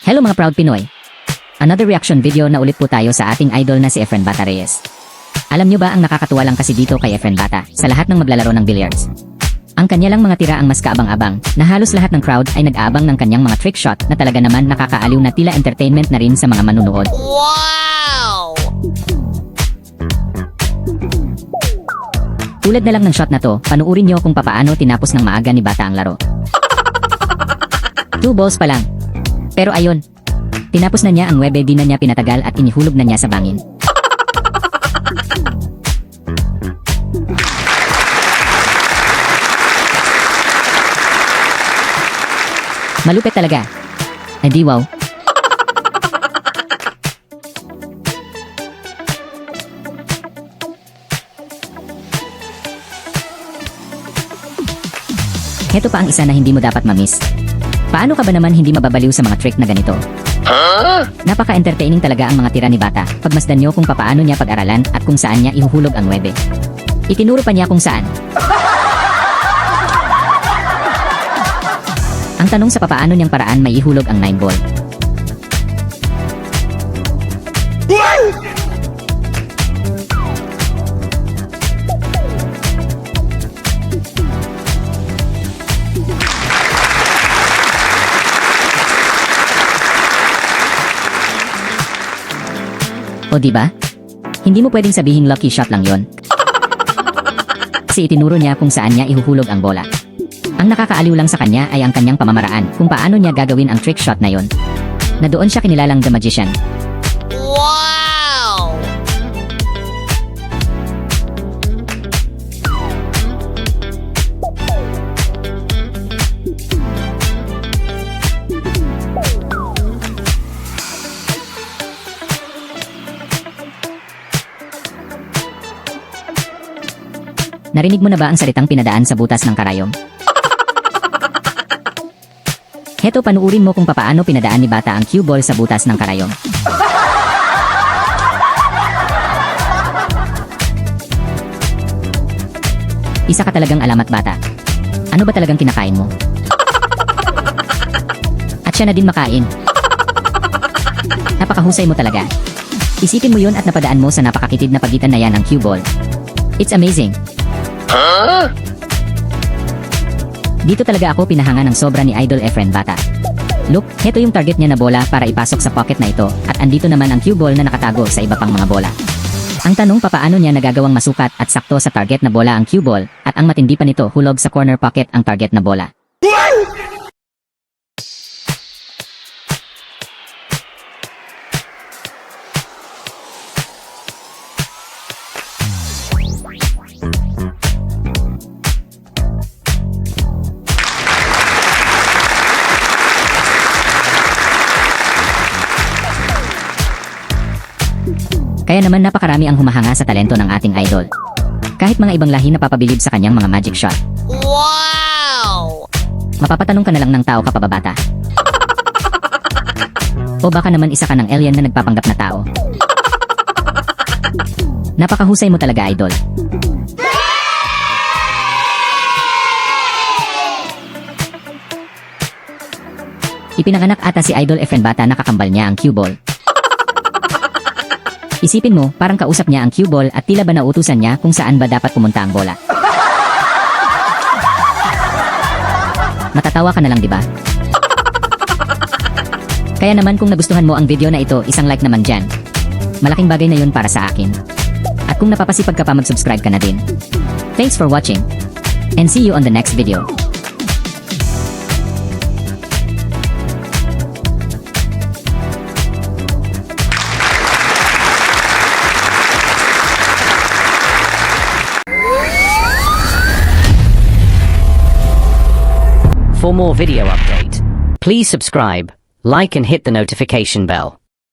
Hello mga proud Pinoy! Another reaction video na ulit po tayo sa ating idol na si Efren Bata Reyes. Alam nyo ba ang nakakatuwa lang kasi dito kay Efren Bata sa lahat ng maglalaro ng billiards? Ang kanya lang mga tira ang mas kaabang-abang na halos lahat ng crowd ay nag-aabang ng kanyang mga trick shot na talaga naman nakakaaliw na tila entertainment na rin sa mga manunood. Wow! Tulad na lang ng shot na to, panuurin nyo kung papaano tinapos ng maaga ni Bata ang laro. 2 balls pa lang. Pero ayun, tinapos na niya ang 9, di na niya pinatagal at inihulog na niya sa bangin. Malupit talaga. Edi wow. Heto pa ang isa na hindi mo dapat mamiss. Paano ka ba naman hindi mababaliw sa mga trick na ganito? Napaka-entertaining talaga ang mga tira ni Bata. Pagmasdan nyo kung papaano niya pag-aralan at kung saan niya ihuhulog ang 9. Itinuro pa niya kung saan. Ang tanong sa papaano niyang paraan may ihulog ang 9 ball. O diba? Hindi mo pwedeng sabihin lucky shot lang yon. Kasi itinuro niya kung saan niya ihuhulog ang bola. Ang nakakaaliw lang sa kanya ay ang kanyang pamamaraan kung paano niya gagawin ang trick shot na yon. Na doon siya kinilalang The Magician. Wow! Narinig mo na ba ang salitang pinadaan sa butas ng karayom? Heto, panuurin mo kung papaano pinadaan ni Bata ang cue ball sa butas ng karayom. Isa ka talagang alamat, Bata. Ano ba talagang kinakain mo? At siya na din makain. Napakahusay mo talaga. Isipin mo yun at napadaan mo sa napakakitid na pagitan na yan ng cue ball. It's amazing. Dito talaga ako pinahanga ng sobra ni Idol Efren Bata. Look, heto yung target niya na bola para ipasok sa pocket na ito at andito naman ang cue ball na nakatago sa iba pang mga bola. Ang tanong, papaano niya nagagawang masukat at sakto sa target na bola ang cue ball at ang matindi pa nito, hulog sa corner pocket ang target na bola. Kaya naman napakarami ang humahanga sa talento ng ating idol. Kahit mga ibang lahi napapabilib sa kanyang mga magic shot. Wow! Mapapatanong ka na lang ng tao ka pa ba, Bata? O baka naman isa ka ng alien na nagpapanggap na tao? Napakahusay mo talaga, idol. Ipinanganak ata si Idol Efren Bata, nakakambal niya ang cue ball. Isipin mo, parang kausap niya ang cue ball at tila ba nautusan niya kung saan ba dapat pumunta ang bola. Matatawa ka na lang, di ba? Kaya naman kung nagustuhan mo ang video na ito, isang like naman dyan. Malaking bagay na yun para sa akin. At kung napapasipag ka pa, mag-subscribe ka na din. Thanks for watching. And see you on the next video. For more video update, please subscribe, like and hit the notification bell.